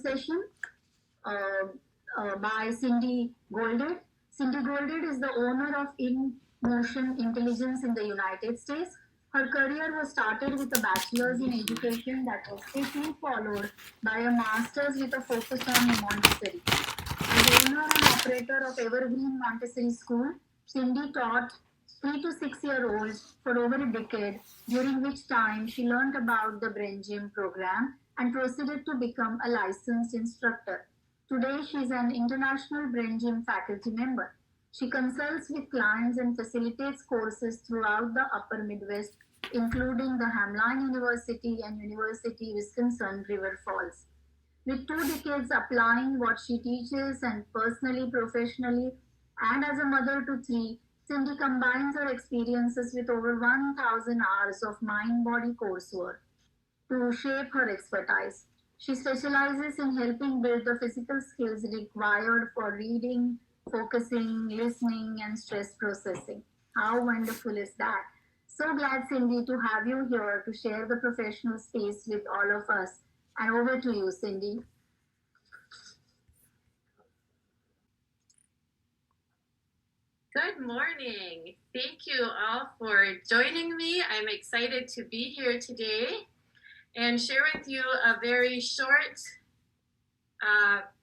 session uh, by Cindy Golded. Cindy Golded is the owner of In Motion Intelligence in the United States. Her career was started with a bachelor's in education that was quickly followed by a master's with a focus on Montessori. As owner and operator of Evergreen Montessori School, Cindy taught 3 to 6 year olds for over a decade, during which time she learned about the Brain Gym program and proceeded to become a licensed instructor. Today, she is an international Brain Gym faculty member. She consults with clients and facilitates courses throughout the upper Midwest, including the Hamline University and University Wisconsin River Falls. With 2 decades applying what she teaches and personally, professionally, and as a mother to three, Cindy combines her experiences with over 1,000 hours of mind body coursework to shape her expertise. She specializes in helping build the physical skills required for reading, focusing, listening, and stress processing. How wonderful is that? So glad, Cindy, to have you here to share the professional space with all of us. And over to you, Cindy. Good morning. Thank you all for joining me. I'm excited to be here today and share with you a very short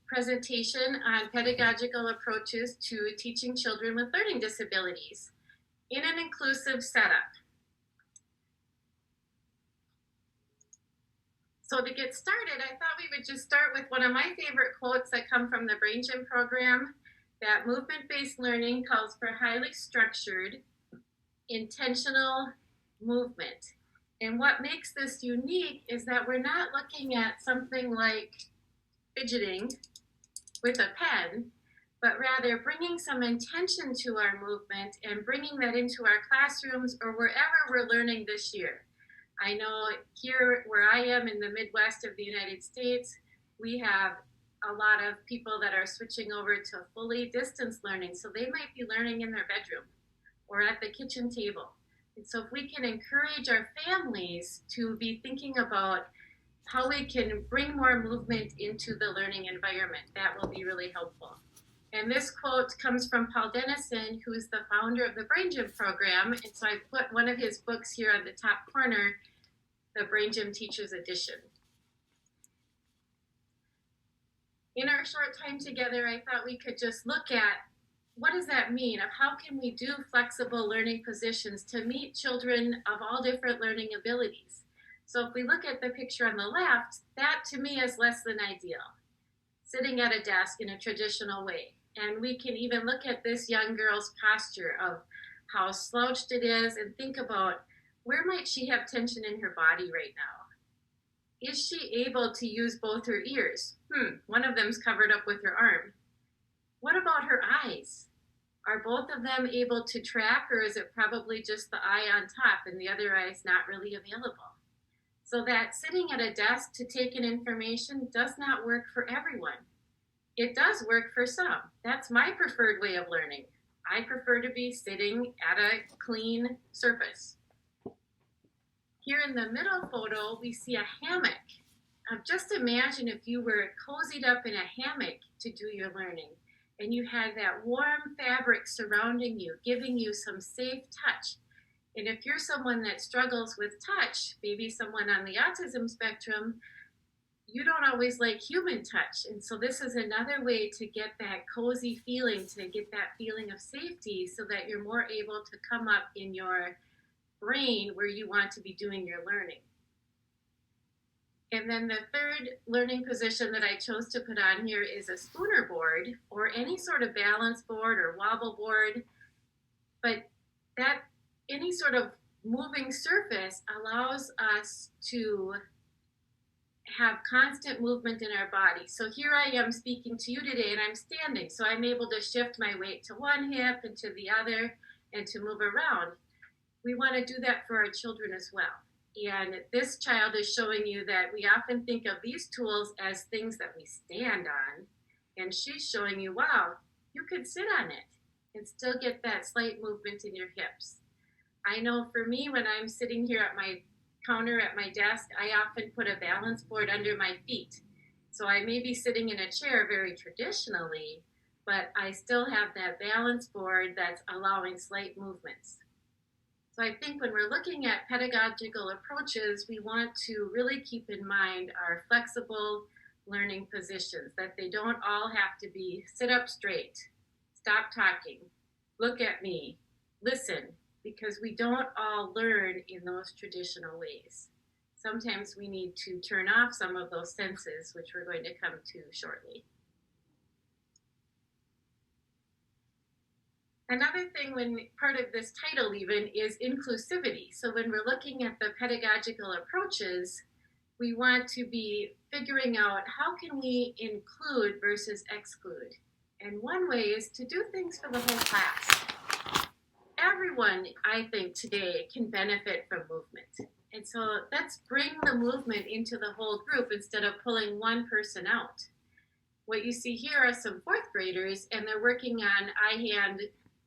presentation on pedagogical approaches to teaching children with learning disabilities in an inclusive setup. So to get started, I thought we would just start with one of my favorite quotes that come from the Brain Gym program, that movement-based learning calls for highly structured, intentional movement. And what makes this unique is that we're not looking at something like fidgeting with a pen, but rather bringing some intention to our movement and bringing that into our classrooms or wherever we're learning this year. I know here where I am in the Midwest of the United States, we have a lot of people that are switching over to fully distance learning. So they might be learning in their bedroom or at the kitchen table. And so if we can encourage our families to be thinking about how we can bring more movement into the learning environment, that will be really helpful. And this quote comes from Paul Dennison, who is the founder of the Brain Gym program. And so I put one of his books here on the top corner, the Brain Gym Teachers Edition. In our short time together, I thought we could just look at what does that mean of how can we do flexible learning positions to meet children of all different learning abilities. So if we look at the picture on the left, that to me is less than ideal, sitting at a desk in a traditional way. And we can even look at this young girl's posture of how slouched it is and think about where might she have tension in her body right now. Is she able to use both her ears? One of them's covered up with her arm. What about her eyes? Are both of them able to track, or is it probably just the eye on top and the other eye is not really available? So that sitting at a desk to take in information does not work for everyone. It does work for some. That's my preferred way of learning. I prefer to be sitting at a clean surface. Here in the middle photo, we see a hammock. Just imagine if you were cozied up in a hammock to do your learning and you had that warm fabric surrounding you, giving you some safe touch. And if you're someone that struggles with touch, maybe someone on the autism spectrum, you don't always like human touch. And so this is another way to get that cozy feeling, to get that feeling of safety so that you're more able to come up in your brain where you want to be doing your learning. And then the third learning position that I chose to put on here is a spooner board or any sort of balance board or wobble board. But that any sort of moving surface allows us to have constant movement in our body. So here I am speaking to you today and I'm standing. So I'm able to shift my weight to one hip and to the other and to move around. We want to do that for our children as well. And this child is showing you that we often think of these tools as things that we stand on. And she's showing you, wow, you could sit on it and still get that slight movement in your hips. I know for me, when I'm sitting here at my counter at my desk, I often put a balance board under my feet. So I may be sitting in a chair very traditionally, but I still have that balance board that's allowing slight movements. So I think when we're looking at pedagogical approaches, we want to really keep in mind our flexible learning positions, that they don't all have to be sit up straight, stop talking, look at me, listen, because we don't all learn in those traditional ways. Sometimes we need to turn off some of those senses, which we're going to come to shortly. Another thing, when part of this title even, is inclusivity. So when we're looking at the pedagogical approaches, we want to be figuring out how can we include versus exclude. And one way is to do things for the whole class. Everyone, I think, today can benefit from movement. And so let's bring the movement into the whole group instead of pulling one person out. What you see here are some fourth graders, and they're working on eye-hand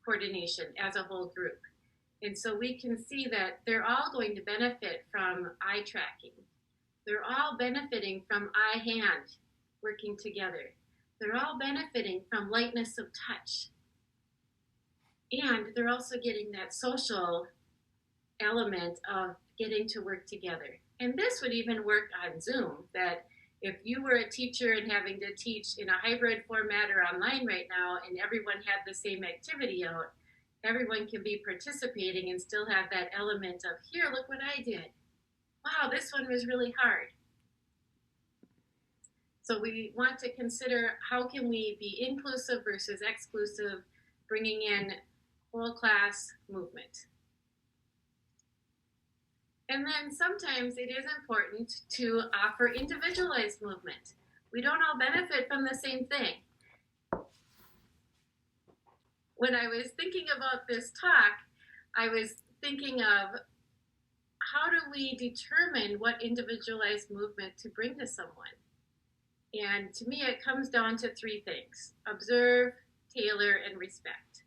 coordination as a whole group. And so we can see that they're all going to benefit from eye tracking. They're all benefiting from eye-hand working together. They're all benefiting from lightness of touch. And they're also getting that social element of getting to work together. And this would even work on Zoom, that if you were a teacher and having to teach in a hybrid format or online right now, and everyone had the same activity out, everyone can be participating and still have that element of, here, look what I did. Wow, this one was really hard. So we want to consider how can we be inclusive versus exclusive, bringing in whole class movement. And then sometimes it is important to offer individualized movement. We don't all benefit from the same thing. When I was thinking about this talk, I was thinking of how do we determine what individualized movement to bring to someone? And to me, it comes down to three things: observe, tailor, and respect.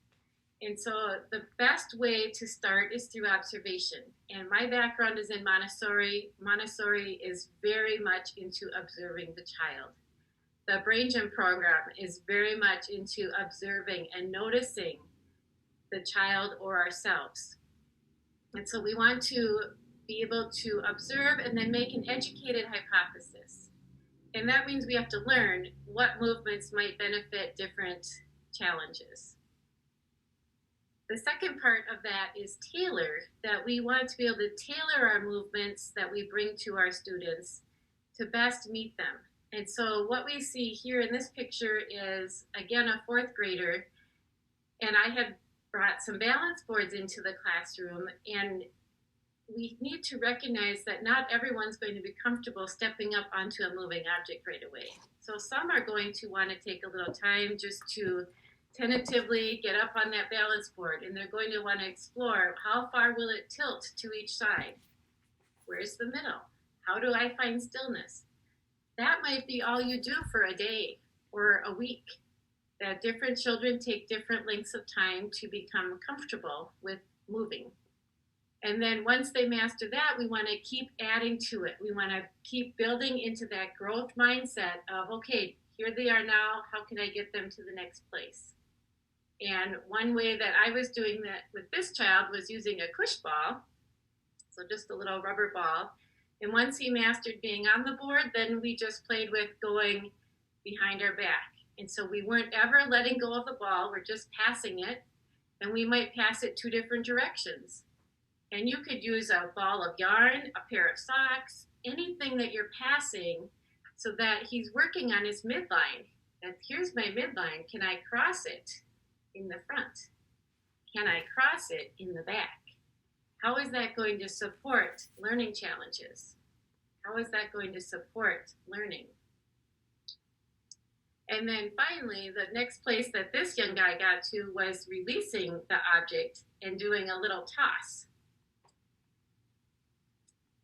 And so the best way to start is through observation. And my background is in Montessori. Montessori is very much into observing the child. The Brain Gym program is very much into observing and noticing the child or ourselves. And so we want to be able to observe and then make an educated hypothesis. And that means we have to learn what movements might benefit different challenges. The second part of that is tailor, that we want to be able to tailor our movements that we bring to our students to best meet them. And so what we see here in this picture is, again, a fourth grader, and I had brought some balance boards into the classroom, and we need to recognize that not everyone's going to be comfortable stepping up onto a moving object right away. So some are going to want to take a little time just to tentatively get up on that balance board, and they're going to want to explore how far will it tilt to each side? Where's the middle? How do I find stillness? That might be all you do for a day or a week. That different children take different lengths of time to become comfortable with moving. And then once they master that, we want to keep adding to it. We want to keep building into that growth mindset of, okay, here they are now, how can I get them to the next place? And one way that I was doing that with this child was using a cush ball, so just a little rubber ball. And once he mastered being on the board, then we just played with going behind our back. And so we weren't ever letting go of the ball, we're just passing it, and we might pass it two different directions. And you could use a ball of yarn, a pair of socks, anything that you're passing, so that he's working on his midline. And here's my midline, can I cross it in the front? Can I cross it in the back? How is that going to support learning challenges? How is that going to support learning? And then finally, the next place that this young guy got to was releasing the object and doing a little toss.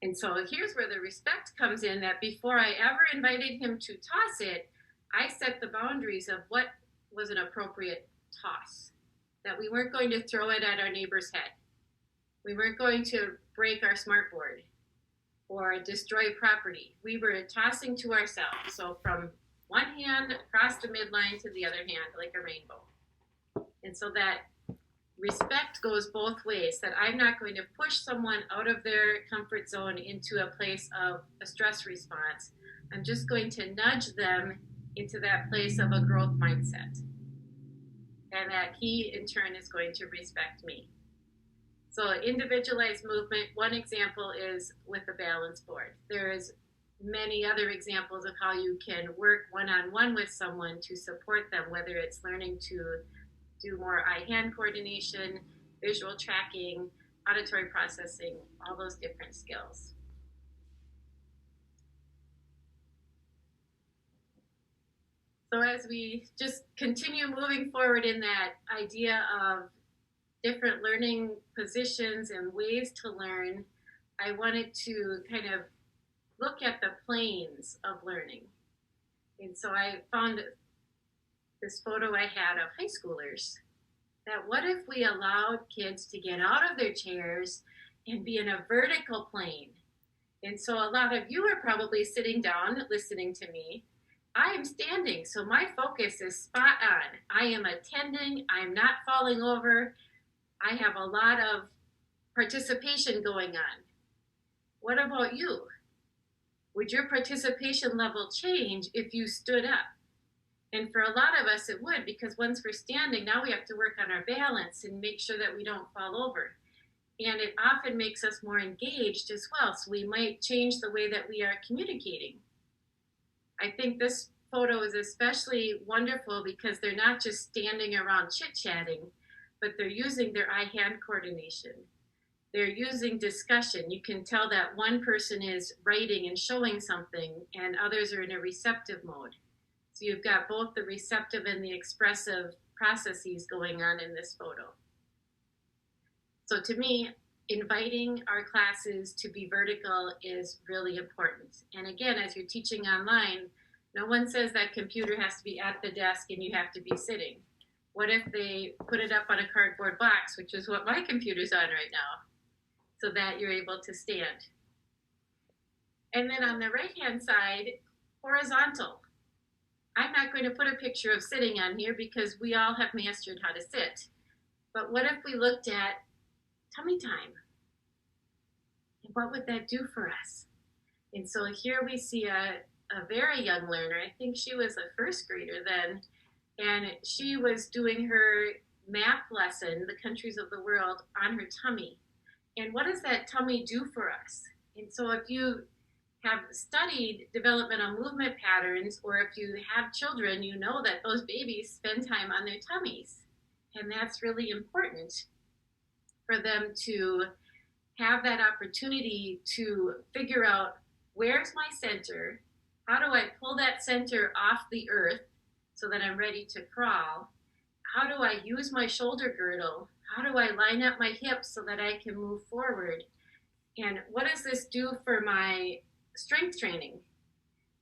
And so here's where the respect comes in, that before I ever invited him to toss it, I set the boundaries of what was an appropriate toss. That we weren't going to throw it at our neighbor's head. We weren't going to break our smartboard. or destroy property. We were tossing to ourselves. So from one hand across the midline to the other hand, like a rainbow. And so that respect goes both ways, that I'm not going to push someone out of their comfort zone into a place of a stress response. I'm just going to nudge them into that place of a growth mindset. And that he, in turn, is going to respect me. So individualized movement, one example is with a balance board. There's many other examples of how you can work one-on-one with someone to support them, whether it's learning to do more eye-hand coordination, visual tracking, auditory processing, all those different skills. So as we just continue moving forward in that idea of different learning positions and ways to learn, I wanted to kind of look at the planes of learning. And so I found this photo I had of high schoolers, that what if we allowed kids to get out of their chairs and be in a vertical plane? And so a lot of you are probably sitting down listening to me. I am standing, so my focus is spot on. I am attending, I'm not falling over. I have a lot of participation going on. What about you? Would your participation level change if you stood up? And for a lot of us, it would, because once we're standing, now we have to work on our balance and make sure that we don't fall over. And it often makes us more engaged as well. So we might change the way that we are communicating. I think this photo is especially wonderful because they're not just standing around chit-chatting, but they're using their eye-hand coordination. They're using discussion. You can tell that one person is writing and showing something, and others are in a receptive mode. So you've got both the receptive and the expressive processes going on in this photo. So to me, inviting our classes to be vertical is really important. And again, as you're teaching online, no one says that computer has to be at the desk and you have to be sitting. What if they put it up on a cardboard box, which is what my computer's on right now, so that you're able to stand? And then on the right-hand side, horizontal. I'm not going to put a picture of sitting on here because we all have mastered how to sit. But what if we looked at tummy time? And what would that do for us? And so here we see a very young learner. I think she was a first grader then. And she was doing her math lesson, The Countries of the World, on her tummy. And what does that tummy do for us? And so if you have studied developmental movement patterns, or if you have children, you know that those babies spend time on their tummies. And that's really important for them to have that opportunity to figure out, where's my center? How do I pull that center off the earth so that I'm ready to crawl? How do I use my shoulder girdle? How do I line up my hips so that I can move forward? And what does this do for my strength training?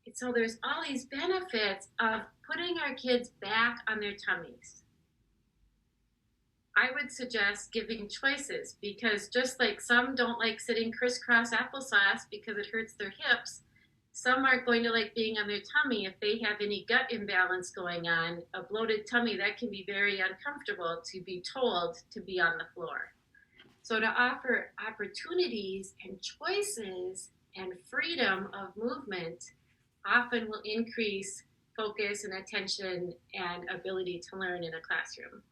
And so there's all these benefits of putting our kids back on their tummies. I would suggest giving choices, because just like some don't like sitting crisscross applesauce because it hurts their hips, some aren't going to like being on their tummy if they have any gut imbalance going on. A bloated tummy, that can be very uncomfortable to be told to be on the floor. So to offer opportunities and choices and freedom of movement often will increase focus and attention and ability to learn in a classroom.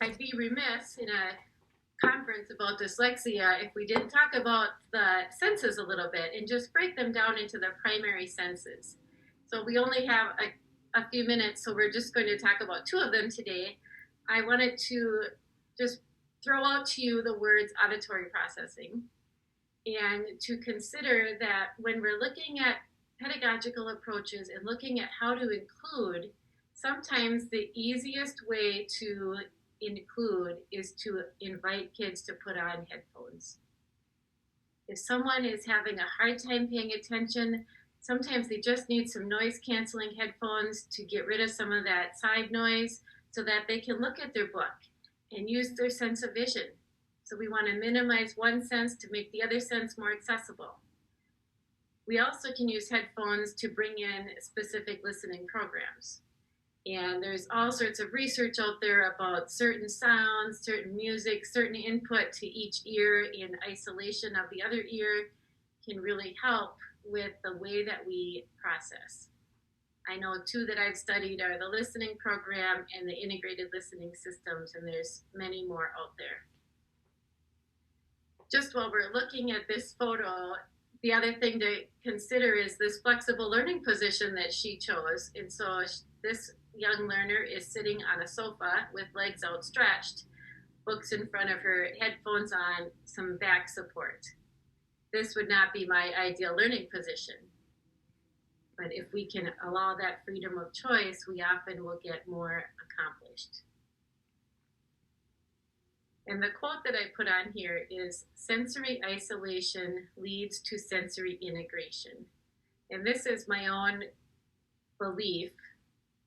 I'd be remiss in a conference about dyslexia if we didn't talk about the senses a little bit and just break them down into the primary senses. So we only have a few minutes, so we're just going to talk about two of them today. I wanted to just throw out to you the words auditory processing, and to consider that when we're looking at pedagogical approaches and looking at how to include, sometimes the easiest way to include is to invite kids to put on headphones. If someone is having a hard time paying attention, sometimes they just need some noise canceling headphones to get rid of some of that side noise so that they can look at their book and use their sense of vision. So we want to minimize one sense to make the other sense more accessible. We also can use headphones to bring in specific listening programs. And there's all sorts of research out there about certain sounds, certain music, certain input to each ear in isolation of the other ear can really help with the way that we process. I know two that I've studied are the listening program and the integrated listening systems, and there's many more out there. Just while we're looking at this photo, the other thing to consider is this flexible learning position that she chose. And so this young learner is sitting on a sofa with legs outstretched, books in front of her, headphones on, some back support. This would not be my ideal learning position. But if we can allow that freedom of choice, we often will get more accomplished. And the quote that I put on here is, sensory isolation leads to sensory integration. And this is my own belief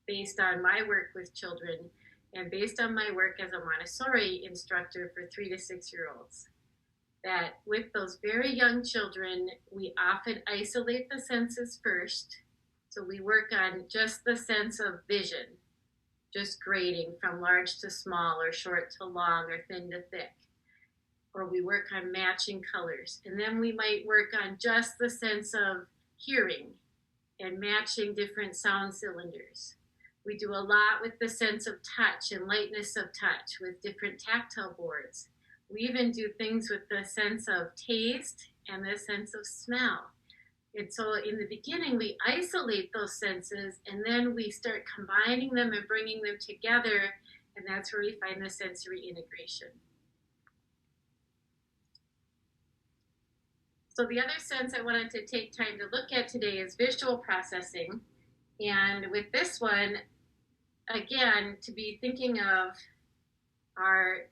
based on my work with children and based on my work as a Montessori instructor for 3 to 6 year olds. That with those very young children, we often isolate the senses first. So we work on just the sense of vision, just grading from large to small or short to long or thin to thick. Or we work on matching colors. And then we might work on just the sense of hearing and matching different sound cylinders. We do a lot with the sense of touch and lightness of touch with different tactile boards. We even do things with the sense of taste and the sense of smell. And so in the beginning, we isolate those senses, and then we start combining them and bringing them together, and that's where we find the sensory integration. So the other sense I wanted to take time to look at today is visual processing. And with this one, again, to be thinking of our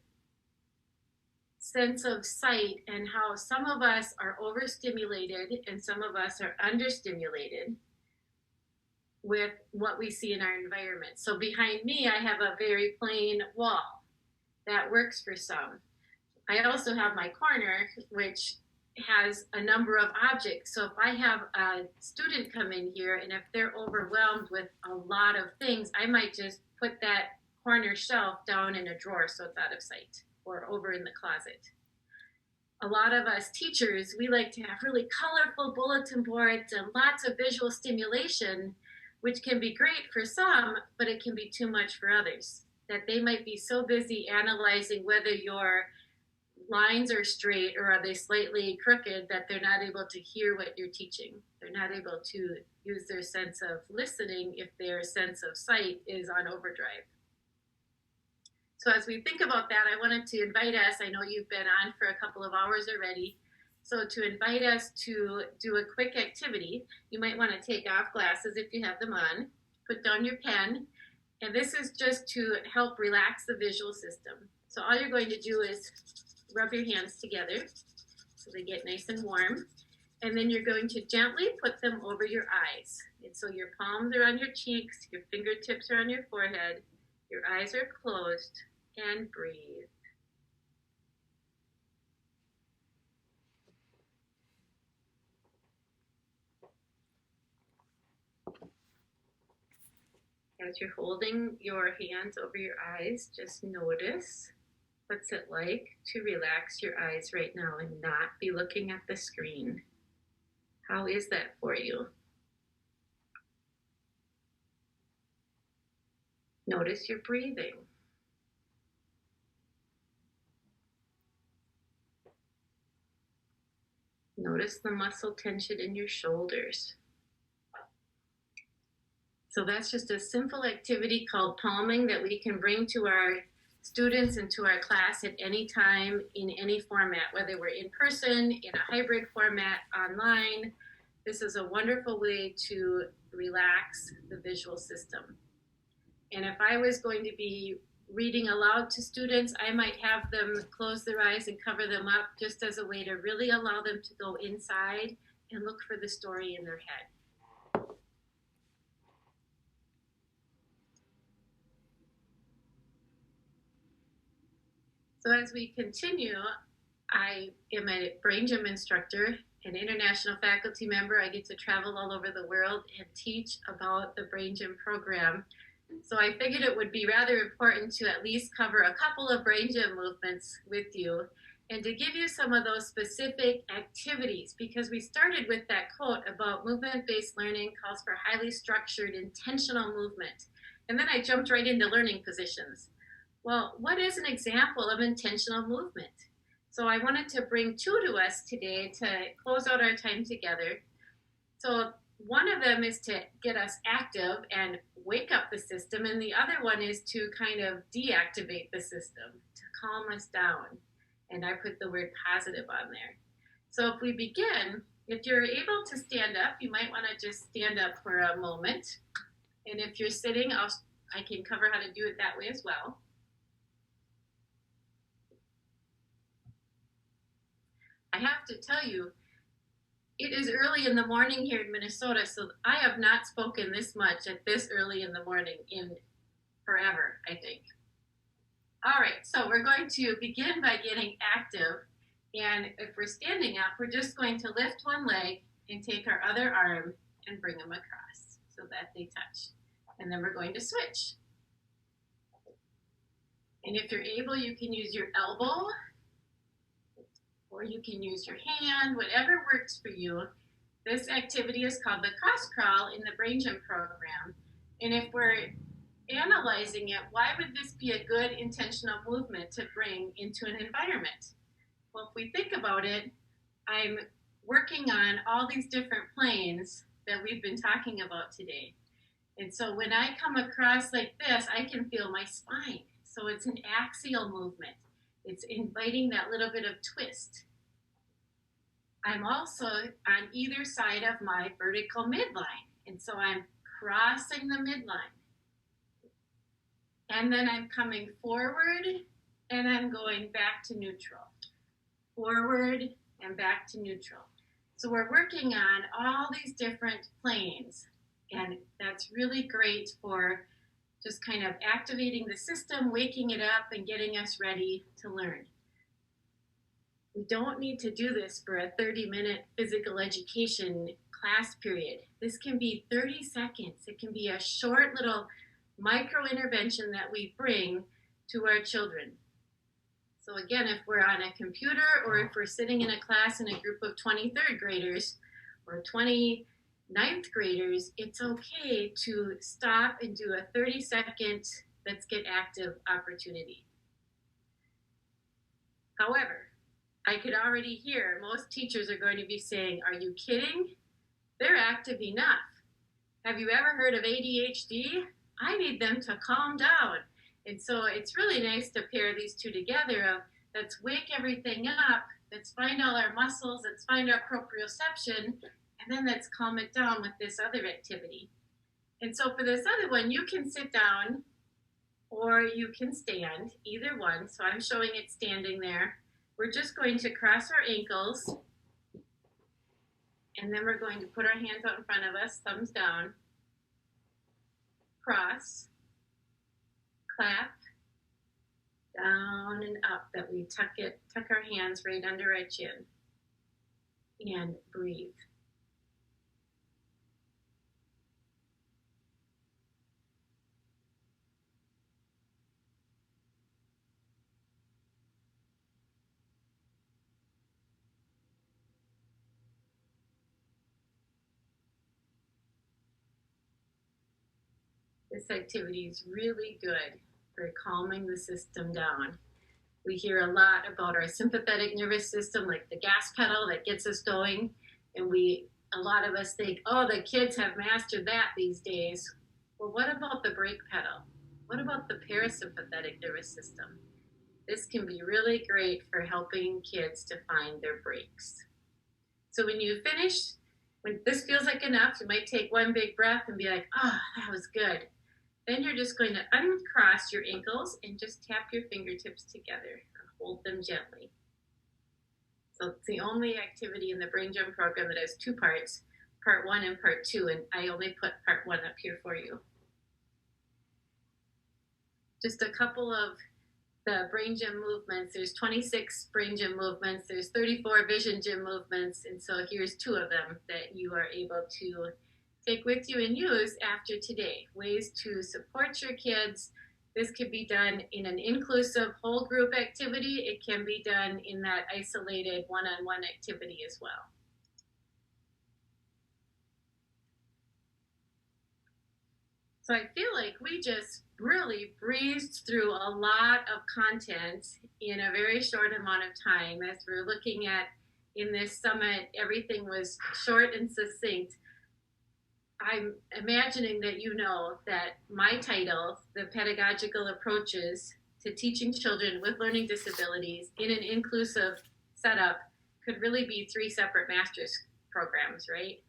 sense of sight and how some of us are overstimulated and some of us are understimulated with what we see in our environment. So behind me, I have a very plain wall. That works for some. I also have my corner, which has a number of objects. So if I have a student come in here and if they're overwhelmed with a lot of things, I might just put that corner shelf down in a drawer so it's out of sight, or over in the closet. A lot of us teachers, we like to have really colorful bulletin boards and lots of visual stimulation, which can be great for some, but it can be too much for others. That they might be so busy analyzing whether your lines are straight or are they slightly crooked that they're not able to hear what you're teaching. They're not able to use their sense of listening if their sense of sight is on overdrive. So as we think about that, I wanted to invite us, I know you've been on for a couple of hours already, so to invite us to do a quick activity. You might want to take off glasses if you have them on, put down your pen, and this is just to help relax the visual system. So all you're going to do is rub your hands together so they get nice and warm, and then you're going to gently put them over your eyes. And so your palms are on your cheeks, your fingertips are on your forehead, your eyes are closed, and breathe. As you're holding your hands over your eyes, just notice what's it like to relax your eyes right now and not be looking at the screen. How is that for you? Notice your breathing. Notice the muscle tension in your shoulders. So that's just a simple activity called palming that we can bring to our students and to our class at any time in any format, whether we're in person, in a hybrid format, online. This is a wonderful way to relax the visual system. And if I was going to be reading aloud to students, I might have them close their eyes and cover them up just as a way to really allow them to go inside and look for the story in their head. So as we continue, I am a brain gym instructor, an international faculty member. I get to travel all over the world and teach about the brain gym program. So I figured it would be rather important to at least cover a couple of brain gym movements with you and to give you some of those specific activities, because we started with that quote about movement-based learning calls for highly structured, intentional movement. And then I jumped right into learning positions. Well, what is an example of intentional movement? So I wanted to bring two to us today to close out our time together. So one of them is to get us active and wake up the system, and the other one is to kind of deactivate the system, to calm us down. And I put the word positive on there. So if we begin, if you're able to stand up, you might want to just stand up for a moment. And if you're sitting, I can cover how to do it that way as well. I have to tell you, it is early in the morning here in Minnesota, so I have not spoken this much at this early in the morning in forever, I think. All right, so we're going to begin by getting active. And if we're standing up, we're just going to lift one leg and take our other arm and bring them across so that they touch. And then we're going to switch. And if you're able, you can use your elbow, or you can use your hand, whatever works for you. This activity is called the cross crawl in the Brain Gym program. And if we're analyzing it, why would this be a good intentional movement to bring into an environment? Well, if we think about it, I'm working on all these different planes that we've been talking about today. And so when I come across like this, I can feel my spine. So it's an axial movement. It's inviting that little bit of twist. I'm also on either side of my vertical midline. And so I'm crossing the midline. And then I'm coming forward and I'm going back to neutral. Forward and back to neutral. So we're working on all these different planes. And that's really great for just kind of activating the system, waking it up, and getting us ready to learn. We don't need to do this for a 30-minute physical education class period. This can be 30 seconds. It can be a short little micro intervention that we bring to our children. So again, if we're on a computer or if we're sitting in a class in a group of 23rd graders or 29th graders, it's okay to stop and do a 30-second let's get active opportunity. However, I could already hear most teachers are going to be saying, are you kidding? They're active enough. Have you ever heard of ADHD? I need them to calm down. And so it's really nice to pair these two together of let's wake everything up, let's find all our muscles, let's find our proprioception, and then let's calm it down with this other activity. And so for this other one, you can sit down or you can stand, either one. So I'm showing it standing there. We're just going to cross our ankles, and then we're going to put our hands out in front of us, thumbs down, cross, clap, down and up, that we tuck our hands right under our chin, and breathe. This activity is really good for calming the system down. We hear a lot about our sympathetic nervous system, like the gas pedal that gets us going. And a lot of us think, oh, the kids have mastered that these days. Well, what about the brake pedal? What about the parasympathetic nervous system? This can be really great for helping kids to find their brakes. So when you finish, when this feels like enough, you might take one big breath and be like, oh, that was good. Then you're just going to uncross your ankles and just tap your fingertips together and hold them gently. So it's the only activity in the Brain Gym program that has two parts, part 1 and part 2, and I only put part 1 up here for you. Just a couple of the brain gym movements. There's 26 brain gym movements. There's 34 vision gym movements. And so here's two of them that you are able to take with you and use after today. Ways to support your kids. This could be done in an inclusive whole group activity. It can be done in that isolated one-on-one activity as well. So I feel like we just really breezed through a lot of content in a very short amount of time. As we're looking at in this summit, everything was short and succinct. I'm imagining that you know that my title, The Pedagogical Approaches to Teaching Children with Learning Disabilities in an Inclusive Setup, could really be 3 separate master's programs, right?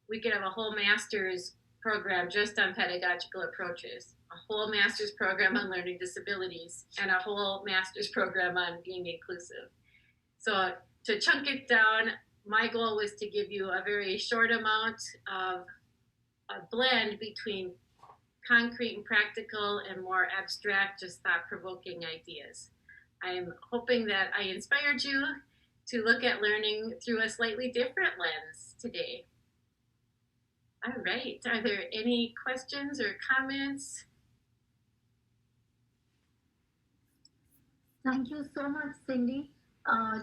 We could have a whole master's program just on pedagogical approaches, a whole master's program on learning disabilities, and a whole master's program on being inclusive. So to chunk it down, my goal was to give you a very short amount of a blend between concrete and practical and more abstract, just thought-provoking ideas. I'm hoping that I inspired you to look at learning through a slightly different lens today. All right, are there any questions or comments? Thank you so much, Cindy,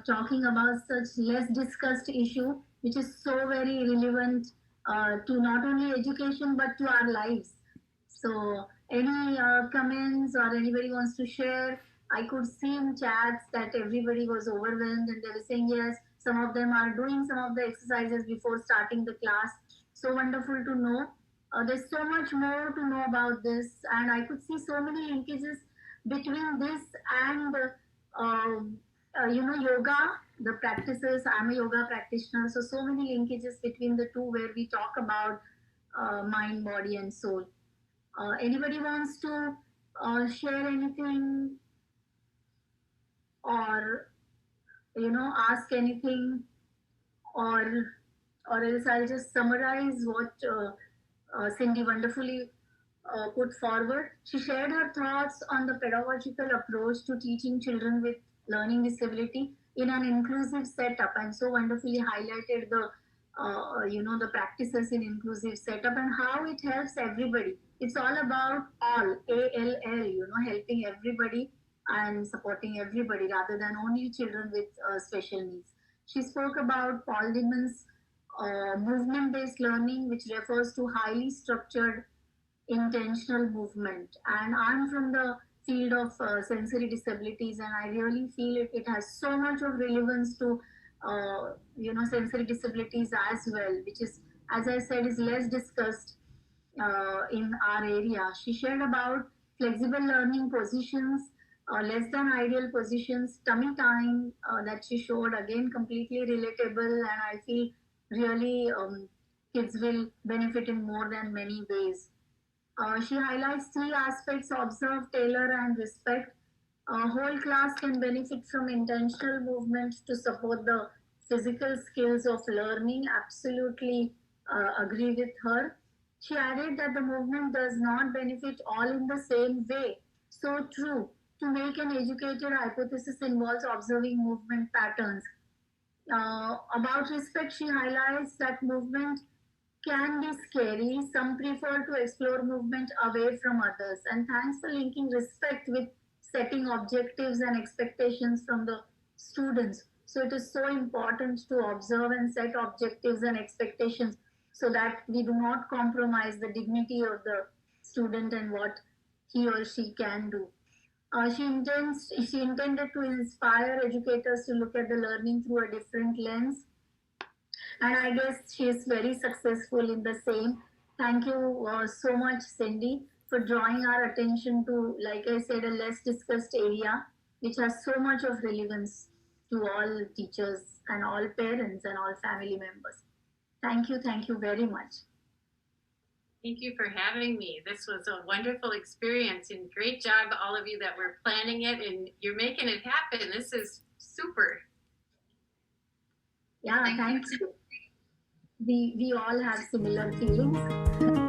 talking about such less discussed issue, which is so very relevant to not only education but to our lives. So any comments or anybody wants to share? I could see in chats that everybody was overwhelmed and they were saying yes, some of them are doing some of the exercises before starting the class. So wonderful to know. There's so much more to know about this, and I could see so many linkages between this and yoga, the practices. I'm a yoga practitioner, so many linkages between the two where we talk about mind, body, and soul. Anybody wants to share anything or ask anything, or else I'll just summarize what Cindy wonderfully put forward. She shared her thoughts on the pedagogical approach to teaching children with learning disability in an inclusive setup, and so wonderfully highlighted the practices in inclusive setup and how it helps everybody. It's all about all, ALL, helping everybody and supporting everybody rather than only children with special needs. She spoke about Paul Dimon's movement-based learning, which refers to highly structured intentional movement. And I'm from the field of sensory disabilities, and I really feel it has so much of relevance to sensory disabilities as well, which is, as I said, is less discussed in our area. She shared about flexible learning positions, less than ideal positions, tummy time that she showed, again completely relatable, and I feel really kids will benefit in more than many ways. She highlights 3 aspects: observe, tailor, and respect. Whole class can benefit from intentional movement to support the physical skills of learning. Absolutely agree with her. She added that the movement does not benefit all in the same way. So true. To make an educated hypothesis involves observing movement patterns. About respect, she highlights that movement can be scary. Some prefer to explore movement away from others. And thanks for linking respect with setting objectives and expectations from the students. So it is so important to observe and set objectives and expectations so that we do not compromise the dignity of the student and what he or she can do. She intended to inspire educators to look at the learning through a different lens, and I guess she is very successful in the same. Thank you so much, Cindy, for drawing our attention to, like I said, a less discussed area which has so much of relevance to all teachers and all parents and all family members. Thank you very much. Thank you for having me. This was a wonderful experience, and great job, all of you that were planning it, and you're making it happen. This is super. Yeah, thank you. We all have similar feelings.